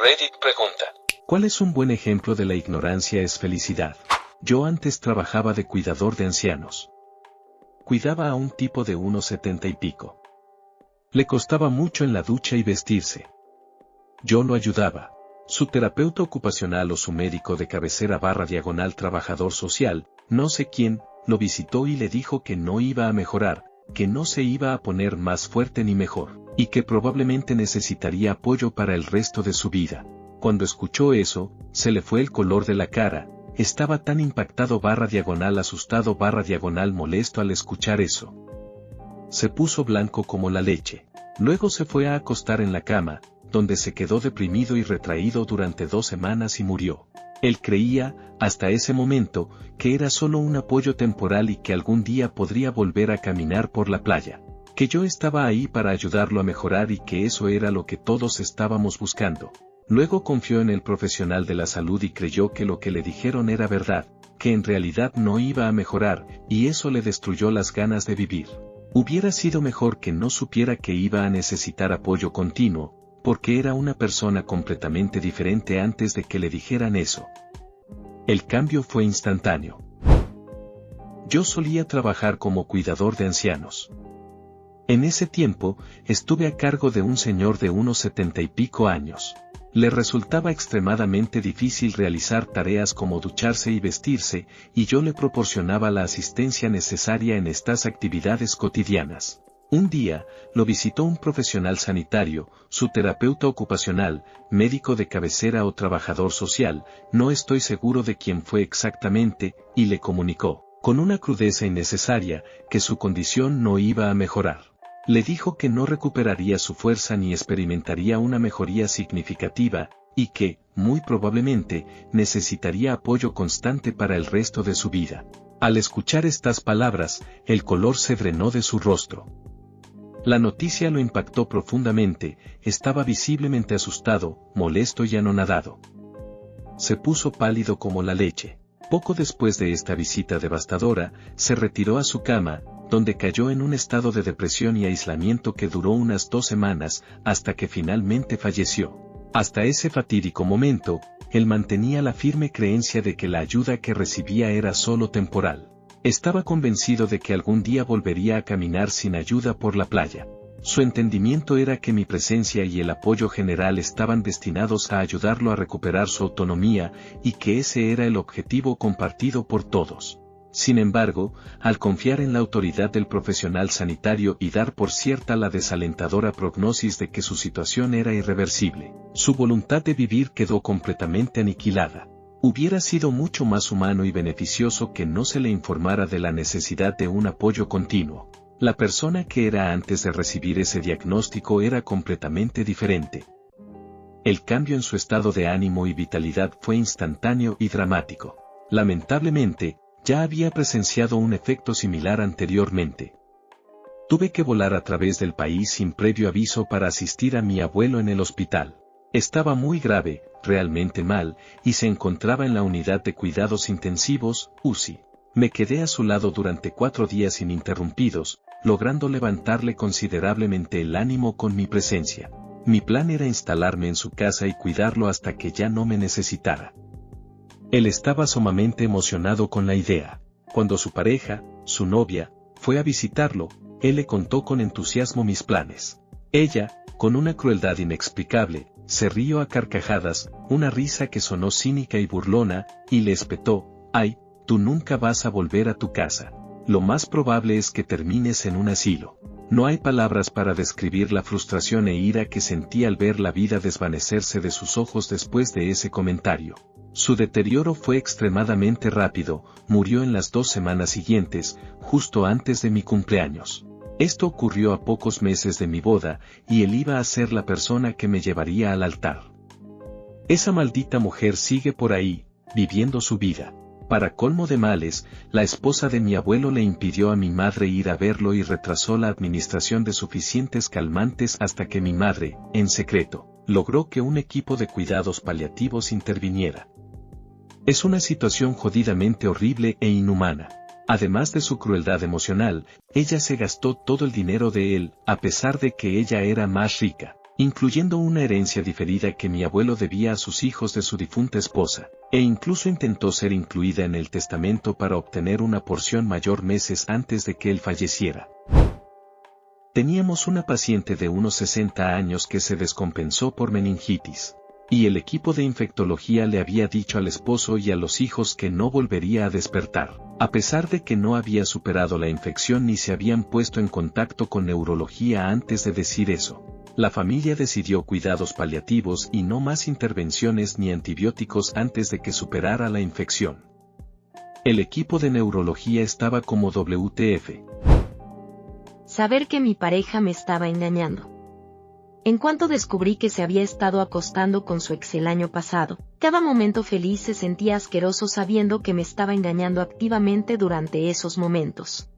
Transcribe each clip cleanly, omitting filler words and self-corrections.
Reddit pregunta: ¿cuál es un buen ejemplo de la ignorancia es felicidad? Yo antes trabajaba de cuidador de ancianos. Cuidaba a un tipo de unos 70 y pico. Le costaba mucho en la ducha y vestirse. Yo lo ayudaba. Su terapeuta ocupacional o su médico de cabecera / trabajador social, no sé quién, lo visitó y le dijo que no iba a mejorar, que no se iba a poner más fuerte ni mejor, y que probablemente necesitaría apoyo para el resto de su vida. Cuando escuchó eso, se le fue el color de la cara, estaba tan impactado / asustado / molesto al escuchar eso. Se puso blanco como la leche. Luego se fue a acostar en la cama, donde se quedó deprimido y retraído durante 2 semanas y murió. Él creía, hasta ese momento, que era solo un apoyo temporal y que algún día podría volver a caminar por la playa. Que yo estaba ahí para ayudarlo a mejorar y que eso era lo que todos estábamos buscando. Luego confió en el profesional de la salud y creyó que lo que le dijeron era verdad, que en realidad no iba a mejorar, y eso le destruyó las ganas de vivir. Hubiera sido mejor que no supiera que iba a necesitar apoyo continuo, porque era una persona completamente diferente antes de que le dijeran eso. El cambio fue instantáneo. Yo solía trabajar como cuidador de ancianos. En ese tiempo, estuve a cargo de un señor de unos 70 y pico años. Le resultaba extremadamente difícil realizar tareas como ducharse y vestirse, y yo le proporcionaba la asistencia necesaria en estas actividades cotidianas. Un día, lo visitó un profesional sanitario, su terapeuta ocupacional, médico de cabecera o trabajador social, no estoy seguro de quién fue exactamente, y le comunicó, con una crudeza innecesaria, que su condición no iba a mejorar. Le dijo que no recuperaría su fuerza ni experimentaría una mejoría significativa, y que, muy probablemente, necesitaría apoyo constante para el resto de su vida. Al escuchar estas palabras, el color se drenó de su rostro. La noticia lo impactó profundamente, estaba visiblemente asustado, molesto y anonadado. Se puso pálido como la leche. Poco después de esta visita devastadora, se retiró a su cama, donde cayó en un estado de depresión y aislamiento que duró unas 2 semanas, hasta que finalmente falleció. Hasta ese fatídico momento, él mantenía la firme creencia de que la ayuda que recibía era solo temporal. Estaba convencido de que algún día volvería a caminar sin ayuda por la playa. Su entendimiento era que mi presencia y el apoyo general estaban destinados a ayudarlo a recuperar su autonomía, y que ese era el objetivo compartido por todos. Sin embargo, al confiar en la autoridad del profesional sanitario y dar por cierta la desalentadora prognosis de que su situación era irreversible, su voluntad de vivir quedó completamente aniquilada. Hubiera sido mucho más humano y beneficioso que no se le informara de la necesidad de un apoyo continuo. La persona que era antes de recibir ese diagnóstico era completamente diferente. El cambio en su estado de ánimo y vitalidad fue instantáneo y dramático. Lamentablemente, ya había presenciado un efecto similar anteriormente. Tuve que volar a través del país sin previo aviso para asistir a mi abuelo en el hospital. Estaba muy grave, realmente mal, y se encontraba en la unidad de cuidados intensivos, UCI. Me quedé a su lado durante 4 días ininterrumpidos, logrando levantarle considerablemente el ánimo con mi presencia. Mi plan era instalarme en su casa y cuidarlo hasta que ya no me necesitara. Él estaba sumamente emocionado con la idea. Cuando su pareja, su novia, fue a visitarlo, él le contó con entusiasmo mis planes. Ella, con una crueldad inexplicable, se rió a carcajadas, una risa que sonó cínica y burlona, y le espetó: «Ay, tú nunca vas a volver a tu casa. Lo más probable es que termines en un asilo». No hay palabras para describir la frustración e ira que sentí al ver la vida desvanecerse de sus ojos después de ese comentario. Su deterioro fue extremadamente rápido, murió en las 2 semanas siguientes, justo antes de mi cumpleaños. Esto ocurrió a pocos meses de mi boda, y él iba a ser la persona que me llevaría al altar. Esa maldita mujer sigue por ahí, viviendo su vida. Para colmo de males, la esposa de mi abuelo le impidió a mi madre ir a verlo y retrasó la administración de suficientes calmantes hasta que mi madre, en secreto, logró que un equipo de cuidados paliativos interviniera. Es una situación jodidamente horrible e inhumana. Además de su crueldad emocional, ella se gastó todo el dinero de él, a pesar de que ella era más rica. incluyendo una herencia diferida que mi abuelo debía a sus hijos de su difunta esposa, e incluso intentó ser incluida en el testamento para obtener una porción mayor meses antes de que él falleciera. Teníamos una paciente de unos 60 años que se descompensó por meningitis, y el equipo de infectología le había dicho al esposo y a los hijos que no volvería a despertar, a pesar de que no había superado la infección ni se habían puesto en contacto con neurología antes de decir eso. La familia decidió cuidados paliativos y no más intervenciones ni antibióticos antes de que superara la infección. El equipo de neurología estaba como WTF. Saber que mi pareja me estaba engañando. En cuanto descubrí que se había estado acostando con su ex el año pasado, cada momento feliz se sentía asqueroso sabiendo que me estaba engañando activamente durante esos momentos.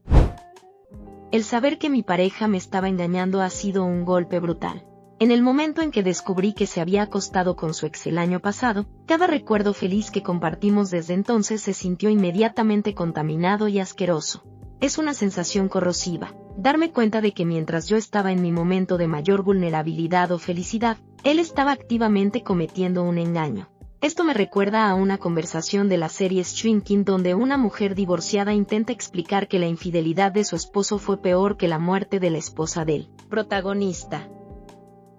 El saber que mi pareja me estaba engañando ha sido un golpe brutal. En el momento en que descubrí que se había acostado con su ex el año pasado, cada recuerdo feliz que compartimos desde entonces se sintió inmediatamente contaminado y asqueroso. Es una sensación corrosiva, darme cuenta de que mientras yo estaba en mi momento de mayor vulnerabilidad o felicidad, él estaba activamente cometiendo un engaño. Esto me recuerda a una conversación de la serie Shrinking donde una mujer divorciada intenta explicar que la infidelidad de su esposo fue peor que la muerte de la esposa del protagonista.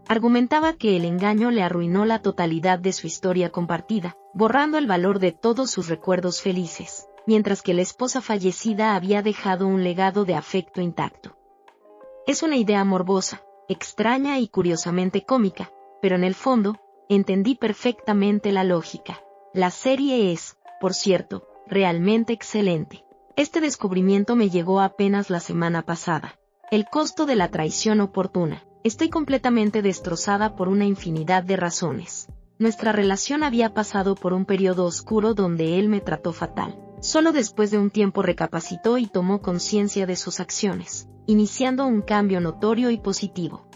Argumentaba que el engaño le arruinó la totalidad de su historia compartida, borrando el valor de todos sus recuerdos felices, mientras que la esposa fallecida había dejado un legado de afecto intacto. Es una idea morbosa, extraña y curiosamente cómica, pero en el fondo, entendí perfectamente la lógica. La serie es, por cierto, realmente excelente. Este descubrimiento me llegó apenas la semana pasada. El costo de la traición oportuna. Estoy completamente destrozada por una infinidad de razones. Nuestra relación había pasado por un periodo oscuro donde él me trató fatal. Solo después de un tiempo recapacitó y tomó conciencia de sus acciones, iniciando un cambio notorio y positivo.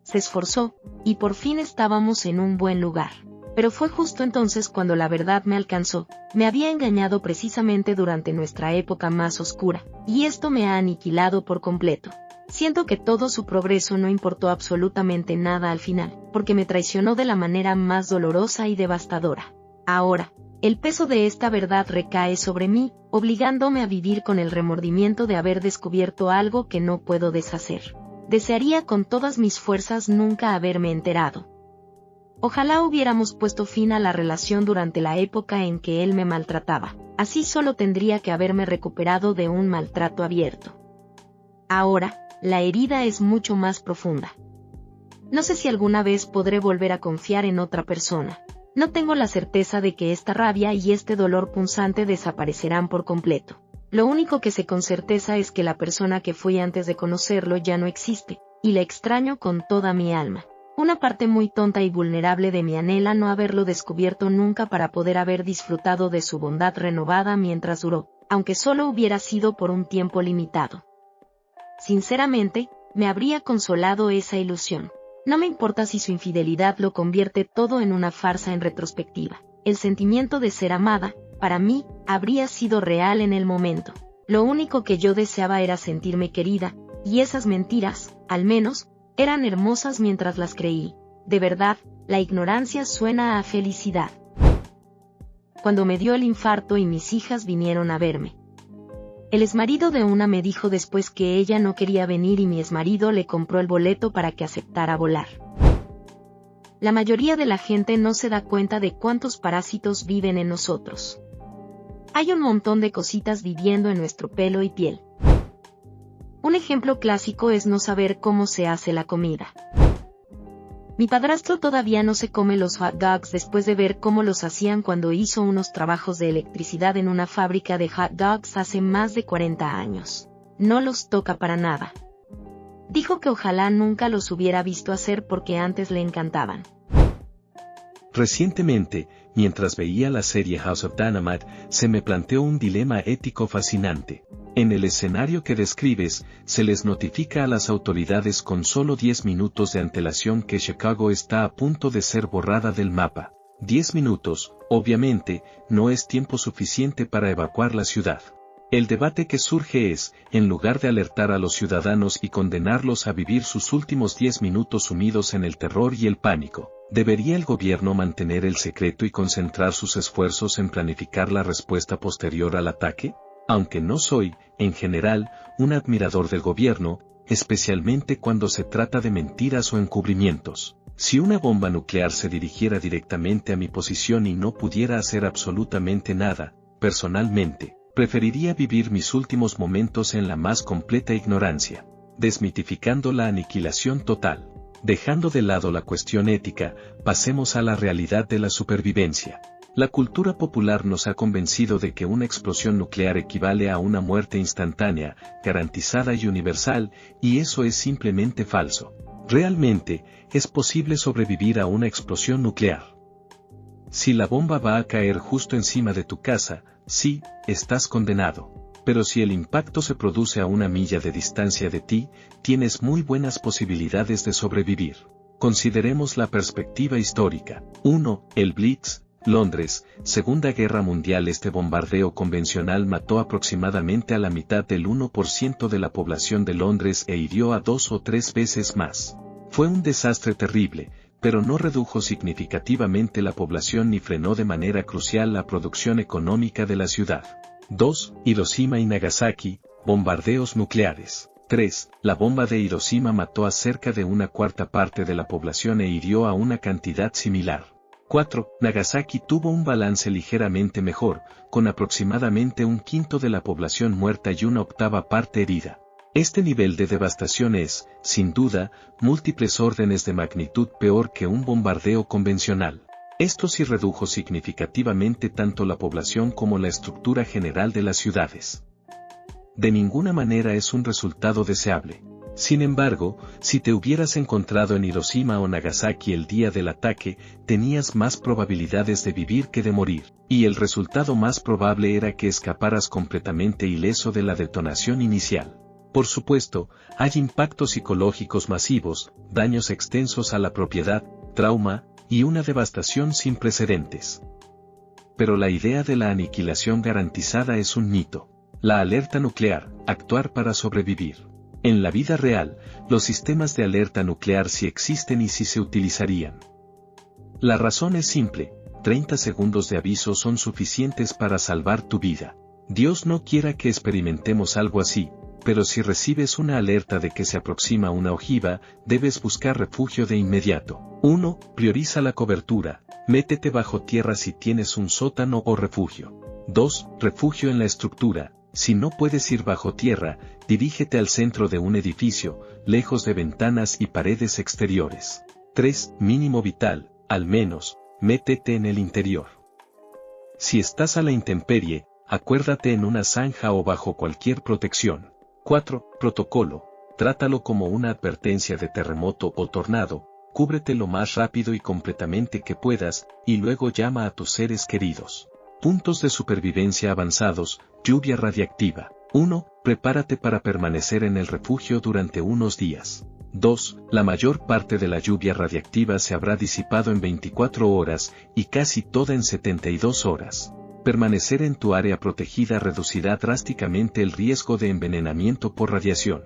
Se esforzó, y por fin estábamos en un buen lugar. Pero fue justo entonces cuando la verdad me alcanzó. Me había engañado precisamente durante nuestra época más oscura, y esto me ha aniquilado por completo. Siento que todo su progreso no importó absolutamente nada al final, porque me traicionó de la manera más dolorosa y devastadora. Ahora, el peso de esta verdad recae sobre mí, obligándome a vivir con el remordimiento de haber descubierto algo que no puedo deshacer. Desearía con todas mis fuerzas nunca haberme enterado. Ojalá hubiéramos puesto fin a la relación durante la época en que él me maltrataba. Así solo tendría que haberme recuperado de un maltrato abierto. Ahora, la herida es mucho más profunda. No sé si alguna vez podré volver a confiar en otra persona. No tengo la certeza de que esta rabia y este dolor punzante desaparecerán por completo. Lo único que sé con certeza es que la persona que fui antes de conocerlo ya no existe, y la extraño con toda mi alma. Una parte muy tonta y vulnerable de mí anhela no haberlo descubierto nunca para poder haber disfrutado de su bondad renovada mientras duró, aunque solo hubiera sido por un tiempo limitado. Sinceramente, me habría consolado esa ilusión. No me importa si su infidelidad lo convierte todo en una farsa en retrospectiva. El sentimiento de ser amada, para mí, habría sido real en el momento. Lo único que yo deseaba era sentirme querida, y esas mentiras, al menos, eran hermosas mientras las creí. De verdad, la ignorancia suena a felicidad. Cuando me dio el infarto y mis hijas vinieron a verme. El exmarido de una me dijo después que ella no quería venir y mi exmarido le compró el boleto para que aceptara volar. La mayoría de la gente no se da cuenta de cuántos parásitos viven en nosotros. Hay un montón de cositas viviendo en nuestro pelo y piel. Un ejemplo clásico es no saber cómo se hace la comida. Mi padrastro todavía no se come los hot dogs después de ver cómo los hacían cuando hizo unos trabajos de electricidad en una fábrica de hot dogs hace más de 40 años. No los toca para nada. Dijo que ojalá nunca los hubiera visto hacer porque antes le encantaban. Recientemente, mientras veía la serie House of Dynamite, se me planteó un dilema ético fascinante. En el escenario que describes, se les notifica a las autoridades con solo 10 minutos de antelación que Chicago está a punto de ser borrada del mapa. 10 minutos, obviamente, no es tiempo suficiente para evacuar la ciudad. El debate que surge es, en lugar de alertar a los ciudadanos y condenarlos a vivir sus últimos 10 minutos sumidos en el terror y el pánico, ¿debería el gobierno mantener el secreto y concentrar sus esfuerzos en planificar la respuesta posterior al ataque? Aunque no soy, en general, un admirador del gobierno, especialmente cuando se trata de mentiras o encubrimientos. Si una bomba nuclear se dirigiera directamente a mi posición y no pudiera hacer absolutamente nada, personalmente, preferiría vivir mis últimos momentos en la más completa ignorancia, desmitificando la aniquilación total. Dejando de lado la cuestión ética, pasemos a la realidad de la supervivencia. La cultura popular nos ha convencido de que una explosión nuclear equivale a una muerte instantánea, garantizada y universal, y eso es simplemente falso. Realmente, es posible sobrevivir a una explosión nuclear. Si la bomba va a caer justo encima de tu casa, sí, estás condenado. Pero si el impacto se produce a 1 milla de distancia de ti, tienes muy buenas posibilidades de sobrevivir. Consideremos la perspectiva histórica. 1. El Blitz, Londres, Segunda Guerra Mundial. Este bombardeo convencional mató aproximadamente a la mitad del 1% de la población de Londres e hirió a 2 o 3 veces más. Fue un desastre terrible, pero no redujo significativamente la población ni frenó de manera crucial la producción económica de la ciudad. 2. Hiroshima y Nagasaki, bombardeos nucleares. 3. La bomba de Hiroshima mató a cerca de 1/4 parte de la población e hirió a una cantidad similar. 4. Nagasaki tuvo un balance ligeramente mejor, con aproximadamente 1/5 de la población muerta y 1/8 parte herida. Este nivel de devastación es, sin duda, múltiples órdenes de magnitud peor que un bombardeo convencional. Esto sí redujo significativamente tanto la población como la estructura general de las ciudades. De ninguna manera es un resultado deseable. Sin embargo, si te hubieras encontrado en Hiroshima o Nagasaki el día del ataque, tenías más probabilidades de vivir que de morir, y el resultado más probable era que escaparas completamente ileso de la detonación inicial. Por supuesto, hay impactos psicológicos masivos, daños extensos a la propiedad, trauma, y una devastación sin precedentes. Pero la idea de la aniquilación garantizada es un mito. La alerta nuclear, actuar para sobrevivir. En la vida real, los sistemas de alerta nuclear sí existen y sí se utilizarían. La razón es simple, 30 segundos de aviso son suficientes para salvar tu vida. Dios no quiera que experimentemos algo así, pero si recibes una alerta de que se aproxima una ojiva, debes buscar refugio de inmediato. 1. Prioriza la cobertura, métete bajo tierra si tienes un sótano o refugio. 2. Refugio en la estructura, si no puedes ir bajo tierra, dirígete al centro de un edificio, lejos de ventanas y paredes exteriores. 3. Mínimo vital, al menos, métete en el interior. Si estás a la intemperie, acuérdate en una zanja o bajo cualquier protección. 4. Protocolo. Trátalo como una advertencia de terremoto o tornado, cúbrete lo más rápido y completamente que puedas, y luego llama a tus seres queridos. Puntos de supervivencia avanzados, lluvia radiactiva. 1. Prepárate para permanecer en el refugio durante unos días. 2. La mayor parte de la lluvia radiactiva se habrá disipado en 24 horas, y casi toda en 72 horas. Permanecer en tu área protegida reducirá drásticamente el riesgo de envenenamiento por radiación.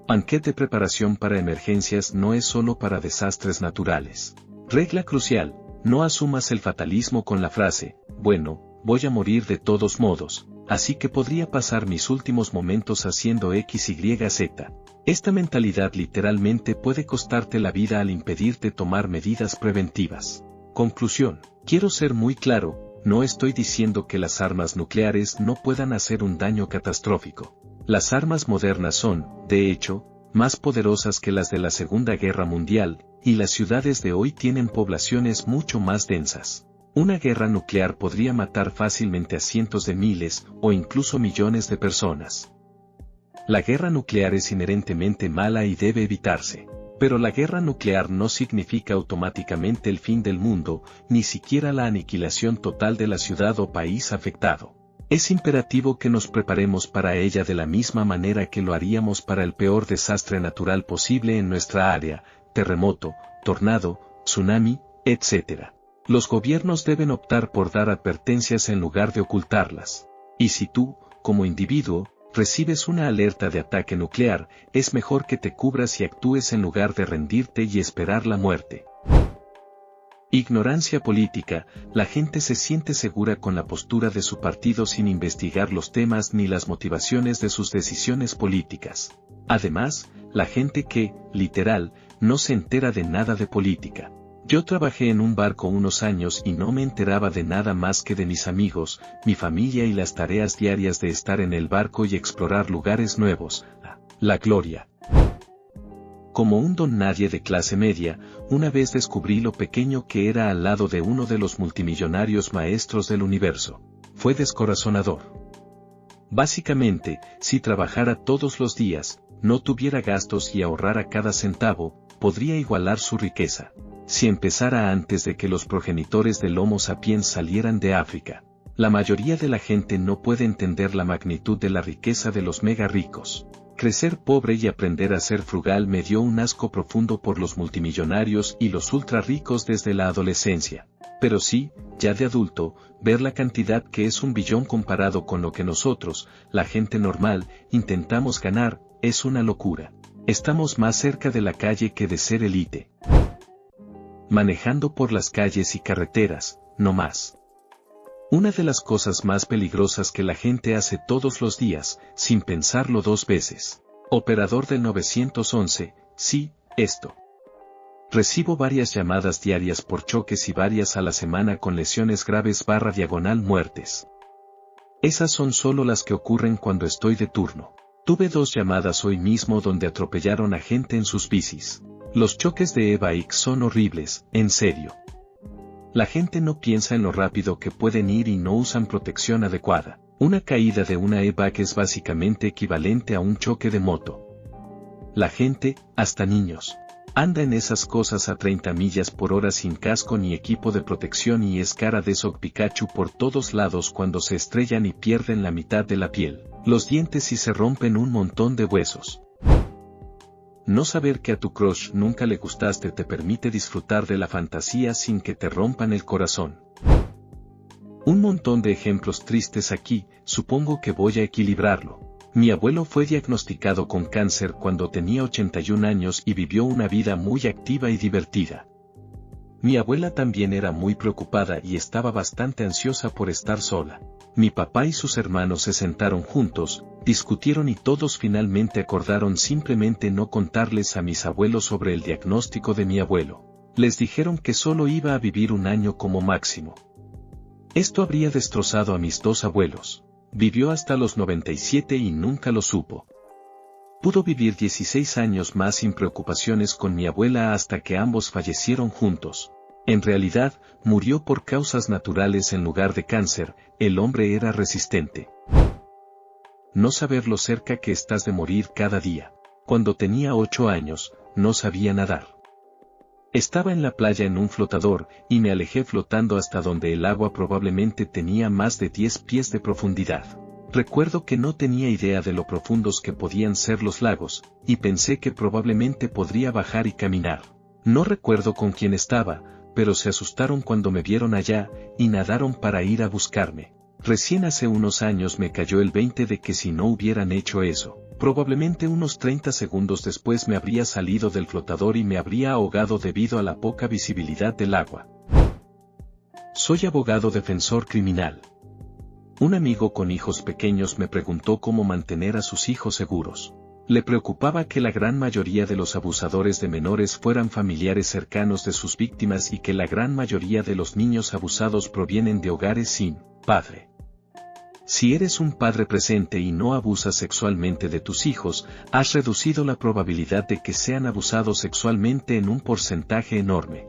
Paquete de preparación para emergencias no es solo para desastres naturales. Regla crucial, no asumas el fatalismo con la frase, bueno, voy a morir de todos modos, así que podría pasar mis últimos momentos haciendo X, Y, Z. Esta mentalidad literalmente puede costarte la vida al impedirte tomar medidas preventivas. Conclusión, quiero ser muy claro. No estoy diciendo que las armas nucleares no puedan hacer un daño catastrófico. Las armas modernas son, de hecho, más poderosas que las de la Segunda Guerra Mundial, y las ciudades de hoy tienen poblaciones mucho más densas. Una guerra nuclear podría matar fácilmente a cientos de miles, o incluso millones de personas. La guerra nuclear es inherentemente mala y debe evitarse. Pero la guerra nuclear no significa automáticamente el fin del mundo, ni siquiera la aniquilación total de la ciudad o país afectado. Es imperativo que nos preparemos para ella de la misma manera que lo haríamos para el peor desastre natural posible en nuestra área, terremoto, tornado, tsunami, etc. Los gobiernos deben optar por dar advertencias en lugar de ocultarlas. Y si tú, como individuo, recibes una alerta de ataque nuclear, es mejor que te cubras y actúes en lugar de rendirte y esperar la muerte. Ignorancia política, la gente se siente segura con la postura de su partido sin investigar los temas ni las motivaciones de sus decisiones políticas. Además, la gente que, literal, no se entera de nada de política. Yo trabajé en un barco unos años y no me enteraba de nada más que de mis amigos, mi familia y las tareas diarias de estar en el barco y explorar lugares nuevos. La gloria. Como un don nadie de clase media, una vez descubrí lo pequeño que era al lado de uno de los multimillonarios maestros del universo. Fue descorazonador. Básicamente, si trabajara todos los días, no tuviera gastos y ahorrara cada centavo, podría igualar su riqueza. Si empezara antes de que los progenitores del Homo sapiens salieran de África. La mayoría de la gente no puede entender la magnitud de la riqueza de los mega ricos. Crecer pobre y aprender a ser frugal me dio un asco profundo por los multimillonarios y los ultra ricos desde la adolescencia. Pero sí, ya de adulto, ver la cantidad que es 1 billón comparado con lo que nosotros, la gente normal, intentamos ganar, es una locura. Estamos más cerca de la calle que de ser élite. Manejando por las calles y carreteras, no más. Una de las cosas más peligrosas que la gente hace todos los días, sin pensarlo 2 veces. Operador del 911, sí, esto. Recibo varias llamadas diarias por choques y varias a la semana con lesiones graves / muertes. Esas son solo las que ocurren cuando estoy de turno. Tuve 2 llamadas hoy mismo donde atropellaron a gente en sus bicis. Los choques de e-bike son horribles, en serio. La gente no piensa en lo rápido que pueden ir y no usan protección adecuada. Una caída de una e-bike es básicamente equivalente a un choque de moto. La gente, hasta niños, anda en esas cosas a 30 millas por hora sin casco ni equipo de protección y es cara de Sock Pikachu por todos lados cuando se estrellan y pierden la mitad de la piel, los dientes y se rompen un montón de huesos. No saber que a tu crush nunca le gustaste te permite disfrutar de la fantasía sin que te rompan el corazón. Un montón de ejemplos tristes aquí, supongo que voy a equilibrarlo. Mi abuelo fue diagnosticado con cáncer cuando tenía 81 años y vivió una vida muy activa y divertida. Mi abuela también era muy preocupada y estaba bastante ansiosa por estar sola. Mi papá y sus hermanos se sentaron juntos, discutieron y todos finalmente acordaron simplemente no contarles a mis abuelos sobre el diagnóstico de mi abuelo. Les dijeron que solo iba a vivir 1 año como máximo. Esto habría destrozado a mis 2 abuelos. Vivió hasta los 97 y nunca lo supo. Pudo vivir 16 años más sin preocupaciones con mi abuela hasta que ambos fallecieron juntos. En realidad, murió por causas naturales en lugar de cáncer, el hombre era resistente. No saber lo cerca que estás de morir cada día. Cuando tenía 8 años, no sabía nadar. Estaba en la playa en un flotador, y me alejé flotando hasta donde el agua probablemente tenía más de 10 pies de profundidad. Recuerdo que no tenía idea de lo profundos que podían ser los lagos, y pensé que probablemente podría bajar y caminar. No recuerdo con quién estaba, pero se asustaron cuando me vieron allá, y nadaron para ir a buscarme. Recién hace unos años me cayó el 20 de que si no hubieran hecho eso, probablemente unos 30 segundos después me habría salido del flotador y me habría ahogado debido a la poca visibilidad del agua. Soy abogado defensor criminal. Un amigo con hijos pequeños me preguntó cómo mantener a sus hijos seguros. Le preocupaba que la gran mayoría de los abusadores de menores fueran familiares cercanos de sus víctimas y que la gran mayoría de los niños abusados provienen de hogares sin padre. Si eres un padre presente y no abusas sexualmente de tus hijos, has reducido la probabilidad de que sean abusados sexualmente en un porcentaje enorme.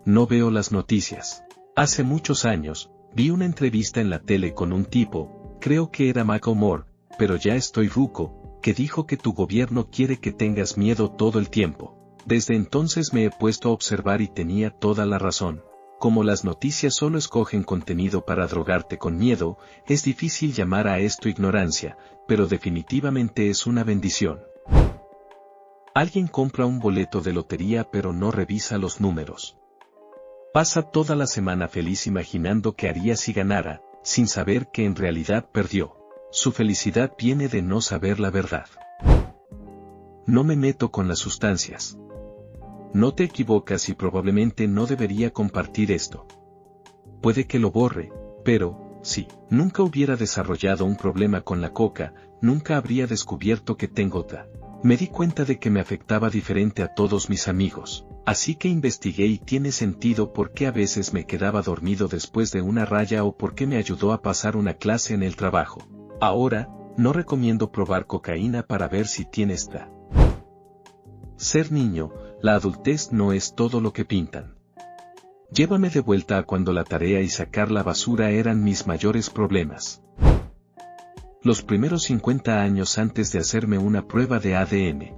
No veo las noticias. Hace muchos años, vi una entrevista en la tele con un tipo, creo que era Macklemore, pero ya estoy ruco, que dijo que tu gobierno quiere que tengas miedo todo el tiempo. Desde entonces me he puesto a observar y tenía toda la razón. Como las noticias solo escogen contenido para drogarte con miedo, es difícil llamar a esto ignorancia, pero definitivamente es una bendición. Alguien compra un boleto de lotería pero no revisa los números. Pasa toda la semana feliz imaginando qué haría si ganara, sin saber que en realidad perdió. Su felicidad viene de no saber la verdad. No me meto con las sustancias. No te equivocas y probablemente no debería compartir esto. Puede que lo borre, pero, si nunca hubiera desarrollado un problema con la coca, nunca habría descubierto que tengo TDA. Me di cuenta de que me afectaba diferente a todos mis amigos, así que investigué y tiene sentido por qué a veces me quedaba dormido después de una raya o por qué me ayudó a pasar una clase en el trabajo. Ahora, no recomiendo probar cocaína para ver si tienes TDA. Ser niño, la adultez no es todo lo que pintan. Llévame de vuelta a cuando la tarea y sacar la basura eran mis mayores problemas. Los primeros 50 años antes de hacerme una prueba de ADN.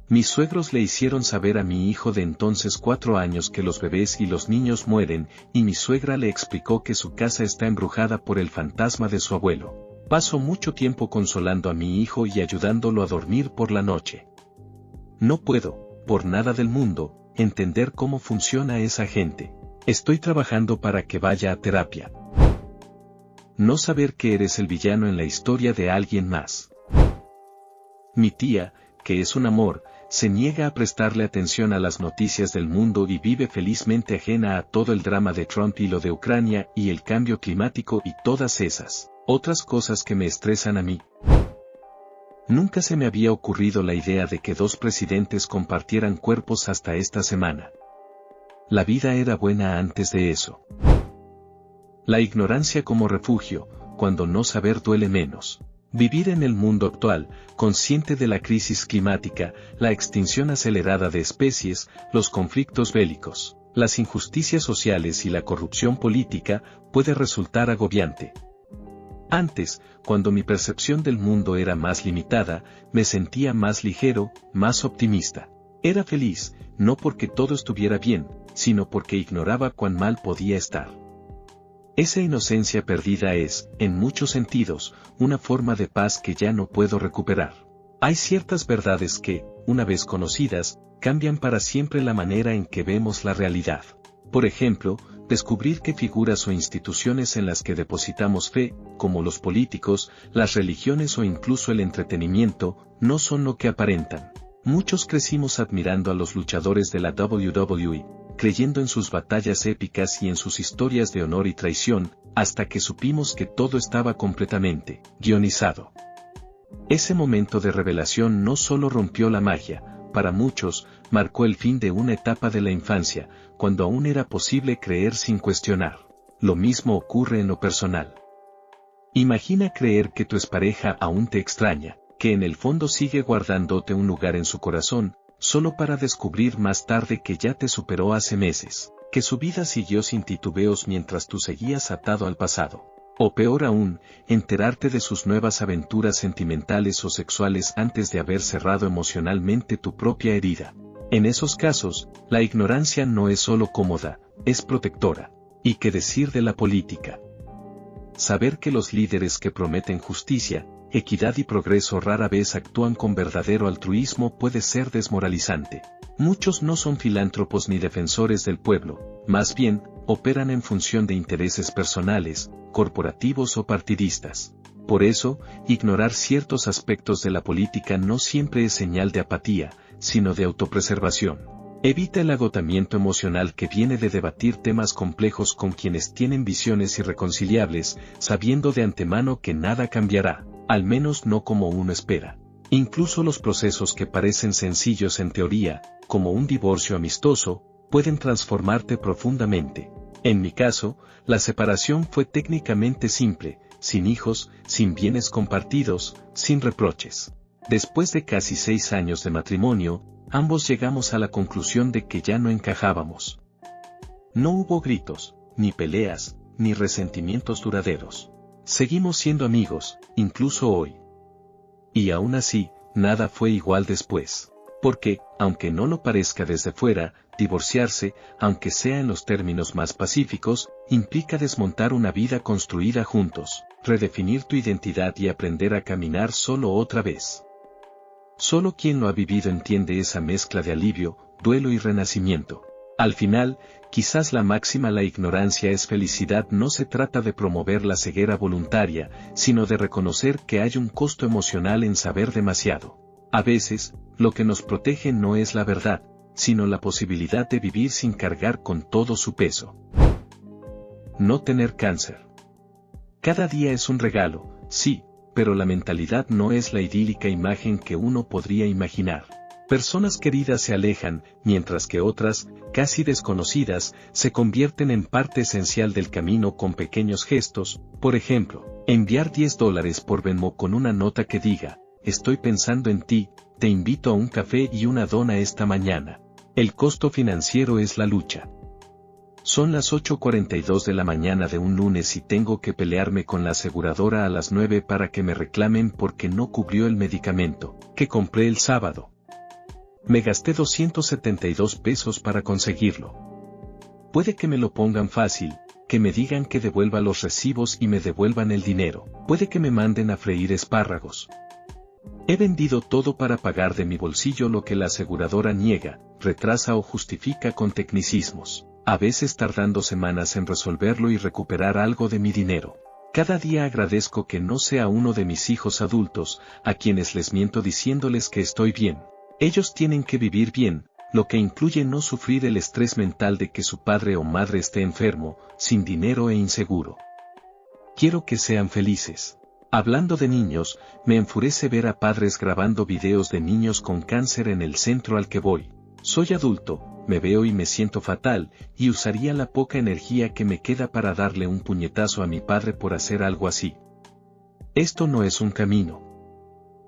Mis suegros le hicieron saber a mi hijo de entonces 4 años que los bebés y los niños mueren, y mi suegra le explicó que su casa está embrujada por el fantasma de su abuelo. Paso mucho tiempo consolando a mi hijo y ayudándolo a dormir por la noche. No puedo, por nada del mundo, entender cómo funciona esa gente. Estoy trabajando para que vaya a terapia. No saber que eres el villano en la historia de alguien más. Mi tía, que es un amor, se niega a prestarle atención a las noticias del mundo y vive felizmente ajena a todo el drama de Trump y lo de Ucrania y el cambio climático y todas esas otras cosas que me estresan a mí. Nunca se me había ocurrido la idea de que 2 presidentes compartieran cuerpos hasta esta semana. La vida era buena antes de eso. La ignorancia como refugio, cuando no saber duele menos. Vivir en el mundo actual, consciente de la crisis climática, la extinción acelerada de especies, los conflictos bélicos, las injusticias sociales y la corrupción política, puede resultar agobiante. Antes, cuando mi percepción del mundo era más limitada, me sentía más ligero, más optimista. Era feliz, no porque todo estuviera bien, sino porque ignoraba cuán mal podía estar. Esa inocencia perdida es, en muchos sentidos, una forma de paz que ya no puedo recuperar. Hay ciertas verdades que, una vez conocidas, cambian para siempre la manera en que vemos la realidad. Por ejemplo, descubrir que figuras o instituciones en las que depositamos fe, como los políticos, las religiones o incluso el entretenimiento, no son lo que aparentan. Muchos crecimos admirando a los luchadores de la WWE, creyendo en sus batallas épicas y en sus historias de honor y traición, hasta que supimos que todo estaba completamente guionizado. Ese momento de revelación no solo rompió la magia, para muchos, marcó el fin de una etapa de la infancia, cuando aún era posible creer sin cuestionar. Lo mismo ocurre en lo personal. Imagina creer que tu expareja aún te extraña, que en el fondo sigue guardándote un lugar en su corazón, solo para descubrir más tarde que ya te superó hace meses, que su vida siguió sin titubeos mientras tú seguías atado al pasado. O peor aún, enterarte de sus nuevas aventuras sentimentales o sexuales antes de haber cerrado emocionalmente tu propia herida. En esos casos, la ignorancia no es solo cómoda, es protectora. ¿Y qué decir de la política? Saber que los líderes que prometen justicia, equidad y progreso rara vez actúan con verdadero altruismo puede ser desmoralizante. Muchos no son filántropos ni defensores del pueblo, más bien, operan en función de intereses personales, corporativos o partidistas. Por eso, ignorar ciertos aspectos de la política no siempre es señal de apatía, sino de autopreservación. Evita el agotamiento emocional que viene de debatir temas complejos con quienes tienen visiones irreconciliables, sabiendo de antemano que nada cambiará, al menos no como uno espera. Incluso los procesos que parecen sencillos en teoría, como un divorcio amistoso, pueden transformarte profundamente. En mi caso, la separación fue técnicamente simple, sin hijos, sin bienes compartidos, sin reproches. Después de casi 6 años de matrimonio, ambos llegamos a la conclusión de que ya no encajábamos. No hubo gritos, ni peleas, ni resentimientos duraderos. Seguimos siendo amigos, incluso hoy. Y aún así, nada fue igual después. Porque, aunque no lo parezca desde fuera, divorciarse, aunque sea en los términos más pacíficos, implica desmontar una vida construida juntos, redefinir tu identidad y aprender a caminar solo otra vez. Solo quien lo ha vivido entiende esa mezcla de alivio, duelo y renacimiento. Al final, quizás la máxima la ignorancia es felicidad no se trata de promover la ceguera voluntaria, sino de reconocer que hay un costo emocional en saber demasiado. A veces, lo que nos protege no es la verdad, sino la posibilidad de vivir sin cargar con todo su peso. No tener cáncer. Cada día es un regalo, sí, pero la mentalidad no es la idílica imagen que uno podría imaginar. Personas queridas se alejan, mientras que otras, casi desconocidas, se convierten en parte esencial del camino con pequeños gestos, por ejemplo, enviar $10 por Venmo con una nota que diga, estoy pensando en ti, te invito a un café y una dona esta mañana. El costo financiero es la lucha. Son las 8:42 de la mañana de un lunes y tengo que pelearme con la aseguradora a las 9 para que me reclamen porque no cubrió el medicamento que compré el sábado. Me gasté 272 pesos para conseguirlo. Puede que me lo pongan fácil, que me digan que devuelva los recibos y me devuelvan el dinero. Puede que me manden a freír espárragos. He vendido todo para pagar de mi bolsillo lo que la aseguradora niega, retrasa o justifica con tecnicismos, a veces tardando semanas en resolverlo y recuperar algo de mi dinero. Cada día agradezco que no sea uno de mis hijos adultos, a quienes les miento diciéndoles que estoy bien. Ellos tienen que vivir bien, lo que incluye no sufrir el estrés mental de que su padre o madre esté enfermo, sin dinero e inseguro. Quiero que sean felices. Hablando de niños, me enfurece ver a padres grabando videos de niños con cáncer en el centro al que voy. Soy adulto, me veo y me siento fatal, y usaría la poca energía que me queda para darle un puñetazo a mi padre por hacer algo así. Esto no es un camino.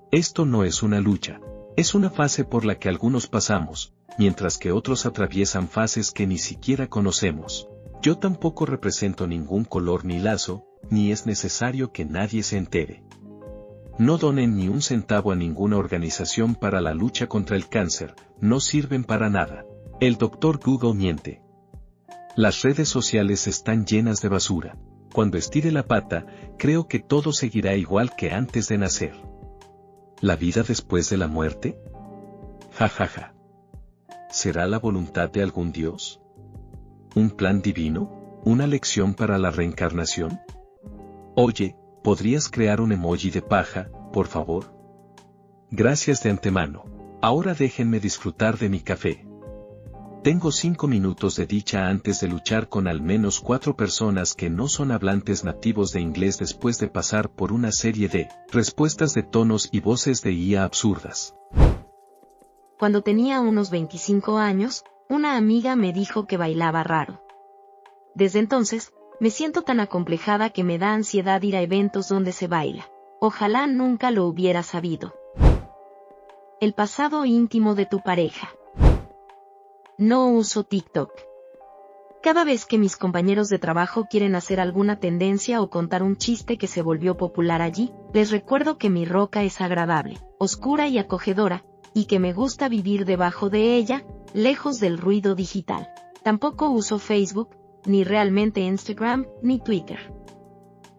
Esto no es una lucha. Es una fase por la que algunos pasamos, mientras que otros atraviesan fases que ni siquiera conocemos. Yo tampoco represento ningún color ni lazo, ni es necesario que nadie se entere. No donen ni un centavo a ninguna organización para la lucha contra el cáncer, no sirven para nada. El Dr. Google miente. Las redes sociales están llenas de basura. Cuando estire la pata, creo que todo seguirá igual que antes de nacer. ¿La vida después de la muerte? Ja ja ja. ¿Será la voluntad de algún Dios? ¿Un plan divino? ¿Una lección para la reencarnación? Oye, ¿podrías crear un emoji de paja, por favor? Gracias de antemano. Ahora déjenme disfrutar de mi café. Tengo 5 minutos de dicha antes de luchar con al menos 4 personas que no son hablantes nativos de inglés después de pasar por una serie de respuestas de tonos y voces de IA absurdas. Cuando tenía unos 25 años, una amiga me dijo que bailaba raro. Desde entonces, me siento tan acomplejada que me da ansiedad ir a eventos donde se baila. Ojalá nunca lo hubiera sabido. El pasado íntimo de tu pareja. No uso TikTok. Cada vez que mis compañeros de trabajo quieren hacer alguna tendencia o contar un chiste que se volvió popular allí, les recuerdo que mi roca es agradable, oscura y acogedora, y que me gusta vivir debajo de ella, lejos del ruido digital. Tampoco uso Facebook, ni realmente Instagram, ni Twitter.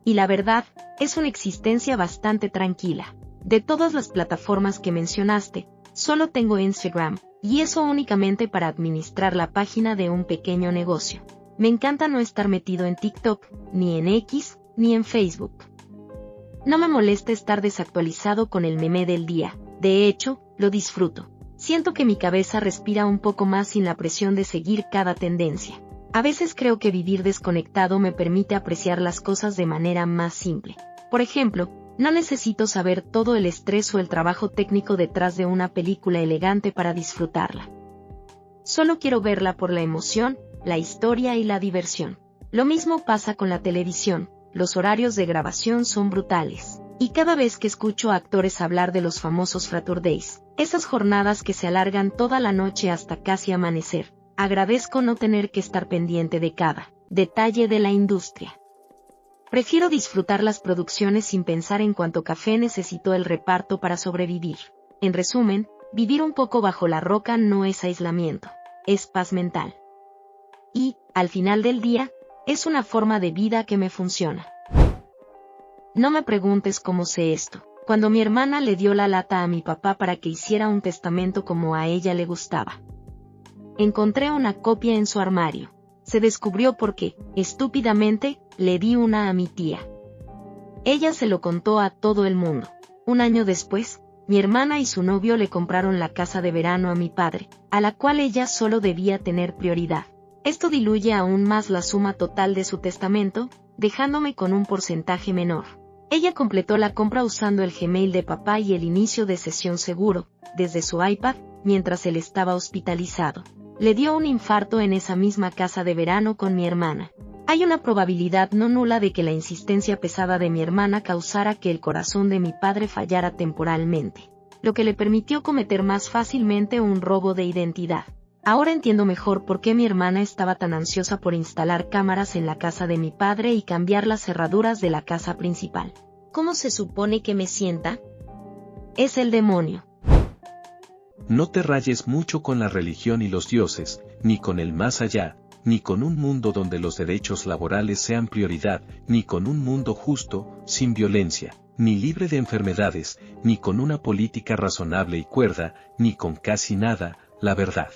Y la verdad, es una existencia bastante tranquila. De todas las plataformas que mencionaste, solo tengo Instagram, y eso únicamente para administrar la página de un pequeño negocio. Me encanta no estar metido en TikTok, ni en X, ni en Facebook. No me molesta estar desactualizado con el meme del día, de hecho, lo disfruto. Siento que mi cabeza respira un poco más sin la presión de seguir cada tendencia. A veces creo que vivir desconectado me permite apreciar las cosas de manera más simple. Por ejemplo, no necesito saber todo el estrés o el trabajo técnico detrás de una película elegante para disfrutarla. Solo quiero verla por la emoción, la historia y la diversión. Lo mismo pasa con la televisión, los horarios de grabación son brutales. Y cada vez que escucho a actores hablar de los famosos Fratur Days, esas jornadas que se alargan toda la noche hasta casi amanecer, agradezco no tener que estar pendiente de cada detalle de la industria. Prefiero disfrutar las producciones sin pensar en cuánto café necesitó el reparto para sobrevivir. En resumen, vivir un poco bajo la roca no es aislamiento, es paz mental. Y, al final del día, es una forma de vida que me funciona. No me preguntes cómo sé esto. Cuando mi hermana le dio la lata a mi papá para que hiciera un testamento como a ella le gustaba. encontré una copia en su armario. Se descubrió porque, estúpidamente, le di una a mi tía. Ella se lo contó a todo el mundo. Un año después, mi hermana y su novio le compraron la casa de verano a mi padre, a la cual ella solo debía tener prioridad. Esto diluye aún más la suma total de su testamento, dejándome con un porcentaje menor. Ella completó la compra usando el Gmail de papá y el inicio de sesión seguro, desde su iPad, mientras él estaba hospitalizado. Le dio un infarto en esa misma casa de verano con mi hermana. Hay una probabilidad no nula de que la insistencia pesada de mi hermana causara que el corazón de mi padre fallara temporalmente, lo que le permitió cometer más fácilmente un robo de identidad. Ahora entiendo mejor por qué mi hermana estaba tan ansiosa por instalar cámaras en la casa de mi padre y cambiar las cerraduras de la casa principal. ¿Cómo se supone que me sienta? Es el demonio. No te rayes mucho con la religión y los dioses, ni con el más allá, ni con un mundo donde los derechos laborales sean prioridad, ni con un mundo justo, sin violencia, ni libre de enfermedades, ni con una política razonable y cuerda, ni con casi nada, la verdad.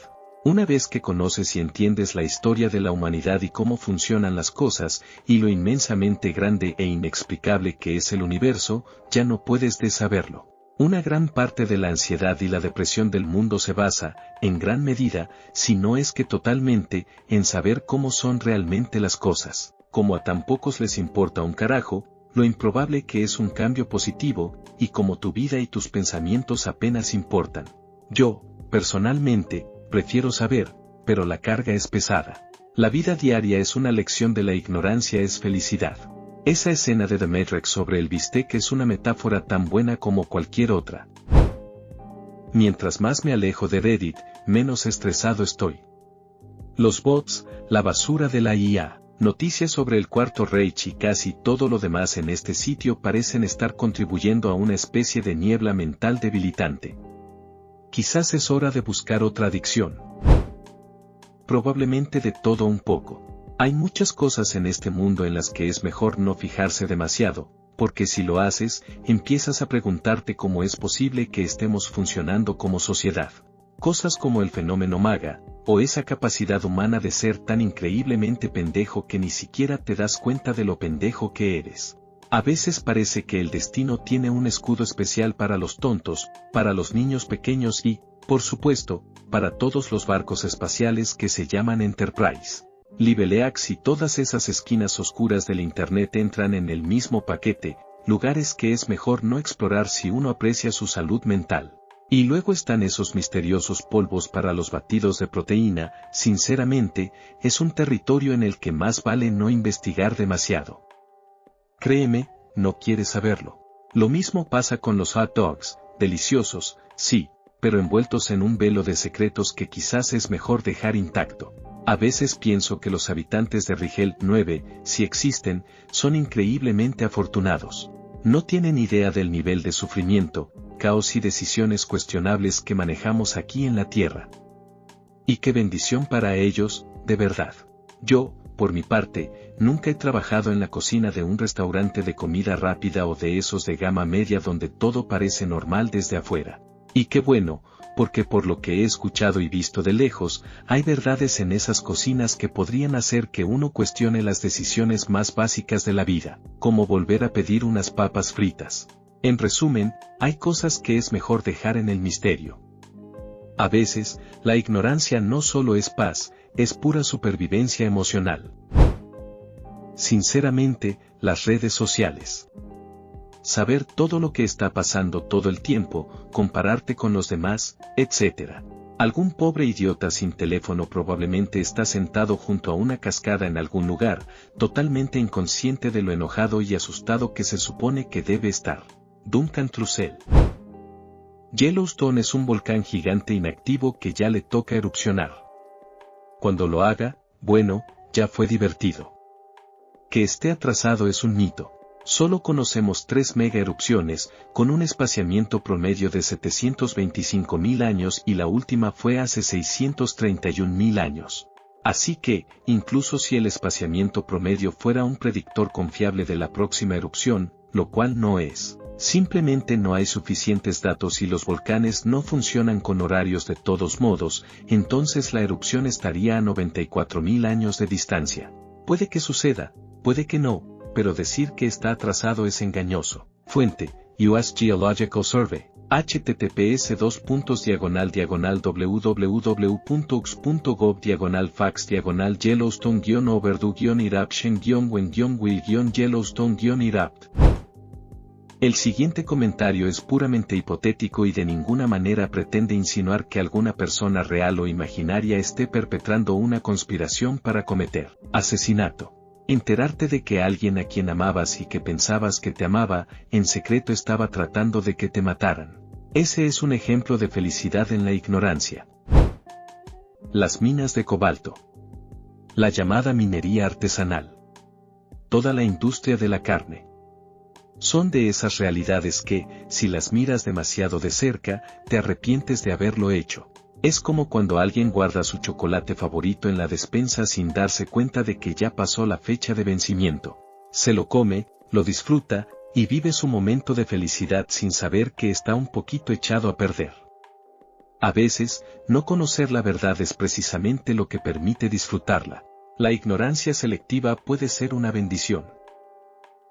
Una vez que conoces y entiendes la historia de la humanidad y cómo funcionan las cosas, y lo inmensamente grande e inexplicable que es el universo, ya no puedes desaverlo. Una gran parte de la ansiedad y la depresión del mundo se basa, en gran medida, si no es que totalmente, en saber cómo son realmente las cosas. Como a tan pocos les importa un carajo, lo improbable que es un cambio positivo, y como tu vida y tus pensamientos apenas importan. Yo, personalmente, prefiero saber, pero la carga es pesada. La vida diaria es una lección de la ignorancia es felicidad. Esa escena de The Matrix sobre el bistec es una metáfora tan buena como cualquier otra. Mientras más me alejo de Reddit, menos estresado estoy. Los bots, la basura de la IA, noticias sobre el Cuarto Reich y casi todo lo demás en este sitio parecen estar contribuyendo a una especie de niebla mental debilitante. Quizás es hora de buscar otra adicción. Probablemente de todo un poco. Hay muchas cosas en este mundo en las que es mejor no fijarse demasiado, porque si lo haces, empiezas a preguntarte cómo es posible que estemos funcionando como sociedad. Cosas como el fenómeno MAGA, o esa capacidad humana de ser tan increíblemente pendejo que ni siquiera te das cuenta de lo pendejo que eres. A veces parece que el destino tiene un escudo especial para los tontos, para los niños pequeños y, por supuesto, para todos los barcos espaciales que se llaman Enterprise. Liveleax y todas esas esquinas oscuras del Internet entran en el mismo paquete, lugares que es mejor no explorar si uno aprecia su salud mental. Y luego están esos misteriosos polvos para los batidos de proteína, sinceramente, es un territorio en el que más vale no investigar demasiado. Créeme, no quieres saberlo. Lo mismo pasa con los hot dogs, deliciosos, sí, pero envueltos en un velo de secretos que quizás es mejor dejar intacto. A veces pienso que los habitantes de Rigel 9, si existen, son increíblemente afortunados. No tienen idea del nivel de sufrimiento, caos y decisiones cuestionables que manejamos aquí en la Tierra. Y qué bendición para ellos, de verdad. Yo, por mi parte, nunca he trabajado en la cocina de un restaurante de comida rápida o de esos de gama media donde todo parece normal desde afuera. Y qué bueno, porque por lo que he escuchado y visto de lejos, hay verdades en esas cocinas que podrían hacer que uno cuestione las decisiones más básicas de la vida, como volver a pedir unas papas fritas. En resumen, hay cosas que es mejor dejar en el misterio. A veces, la ignorancia no solo es paz, es pura supervivencia emocional. Sinceramente, las redes sociales. Saber todo lo que está pasando todo el tiempo, compararte con los demás, etc. Algún pobre idiota sin teléfono probablemente está sentado junto a una cascada en algún lugar, totalmente inconsciente de lo enojado y asustado que se supone que debe estar. Duncan Trussell. Yellowstone es un volcán gigante inactivo que ya le toca erupcionar. Cuando lo haga, bueno, ya fue divertido. Que esté atrasado es un mito. Solo conocemos 3 mega erupciones, con un espaciamiento promedio de 725.000 años y la última fue hace 631.000 años. Así que, incluso si el espaciamiento promedio fuera un predictor confiable de la próxima erupción, lo cual no es, Simplemente no hay suficientes datos y los volcanes no funcionan con horarios de todos modos, entonces la erupción estaría a 94.000 años de distancia. Puede que suceda, puede que no, pero decir que está atrasado es engañoso. Fuente, US Geological Survey. https://www.ux.gov/Yellowstone-Eruption-When-Will-Yellowstone-Erapt. El siguiente comentario es puramente hipotético y de ninguna manera pretende insinuar que alguna persona real o imaginaria esté perpetrando una conspiración para cometer asesinato. Enterarte de que alguien a quien amabas y que pensabas que te amaba, en secreto estaba tratando de que te mataran. Ese es un ejemplo de felicidad en la ignorancia. Las minas de cobalto. La llamada minería artesanal. Toda la industria de la carne. Son de esas realidades que, si las miras demasiado de cerca, te arrepientes de haberlo hecho. Es como cuando alguien guarda su chocolate favorito en la despensa sin darse cuenta de que ya pasó la fecha de vencimiento. Se lo come, lo disfruta, y vive su momento de felicidad sin saber que está un poquito echado a perder. A veces, no conocer la verdad es precisamente lo que permite disfrutarla. La ignorancia selectiva puede ser una bendición.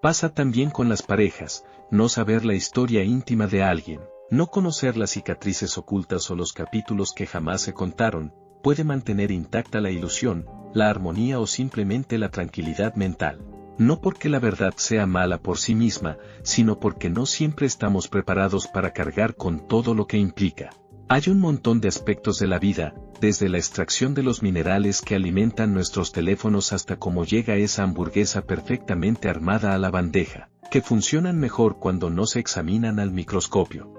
Pasa también con las parejas, no saber la historia íntima de alguien, no conocer las cicatrices ocultas o los capítulos que jamás se contaron, puede mantener intacta la ilusión, la armonía o simplemente la tranquilidad mental. No porque la verdad sea mala por sí misma, sino porque no siempre estamos preparados para cargar con todo lo que implica. Hay un montón de aspectos de la vida, desde la extracción de los minerales que alimentan nuestros teléfonos hasta cómo llega esa hamburguesa perfectamente armada a la bandeja, que funcionan mejor cuando no se examinan al microscopio.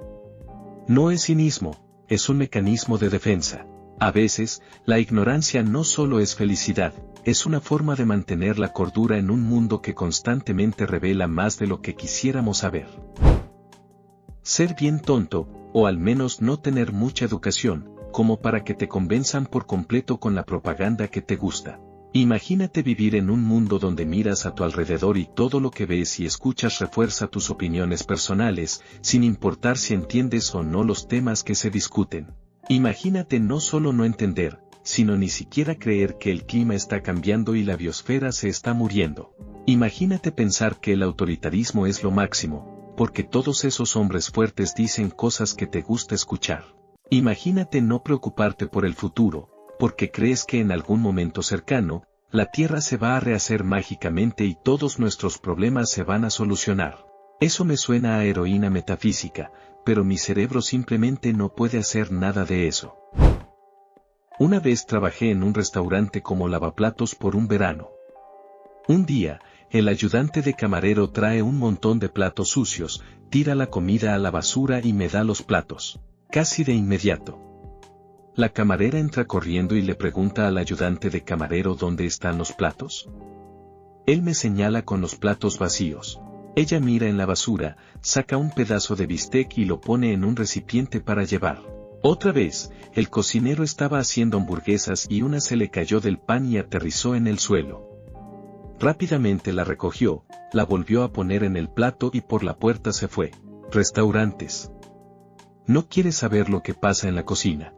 No es cinismo, es un mecanismo de defensa. A veces, la ignorancia no solo es felicidad, es una forma de mantener la cordura en un mundo que constantemente revela más de lo que quisiéramos saber. Ser bien tonto, o al menos no tener mucha educación, como para que te convenzan por completo con la propaganda que te gusta. Imagínate vivir en un mundo donde miras a tu alrededor y todo lo que ves y escuchas refuerza tus opiniones personales, sin importar si entiendes o no los temas que se discuten. Imagínate no solo no entender, sino ni siquiera creer que el clima está cambiando y la biosfera se está muriendo. Imagínate pensar que el autoritarismo es lo máximo, porque todos esos hombres fuertes dicen cosas que te gusta escuchar. Imagínate no preocuparte por el futuro, porque crees que en algún momento cercano, la Tierra se va a rehacer mágicamente y todos nuestros problemas se van a solucionar. Eso me suena a heroína metafísica, pero mi cerebro simplemente no puede hacer nada de eso. Una vez trabajé en un restaurante como lavaplatos por un verano. Un día, el ayudante de camarero trae un montón de platos sucios, tira la comida a la basura y me da los platos. Casi de inmediato. La camarera entra corriendo y le pregunta al ayudante de camarero dónde están los platos. Él me señala con los platos vacíos. Ella mira en la basura, saca un pedazo de bistec y lo pone en un recipiente para llevar. Otra vez, el cocinero estaba haciendo hamburguesas y una se le cayó del pan y aterrizó en el suelo. Rápidamente la recogió, la volvió a poner en el plato y por la puerta se fue. Restaurantes. ¿No quieres saber lo que pasa en la cocina?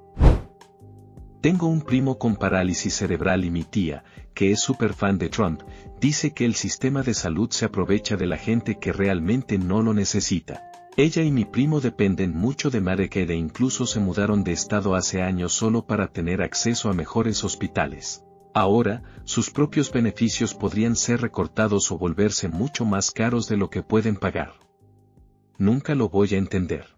Tengo un primo con parálisis cerebral y mi tía, que es súper fan de Trump, dice que el sistema de salud se aprovecha de la gente que realmente no lo necesita. Ella y mi primo dependen mucho de Medicaid e incluso se mudaron de estado hace años solo para tener acceso a mejores hospitales. Ahora, sus propios beneficios podrían ser recortados o volverse mucho más caros de lo que pueden pagar. Nunca lo voy a entender.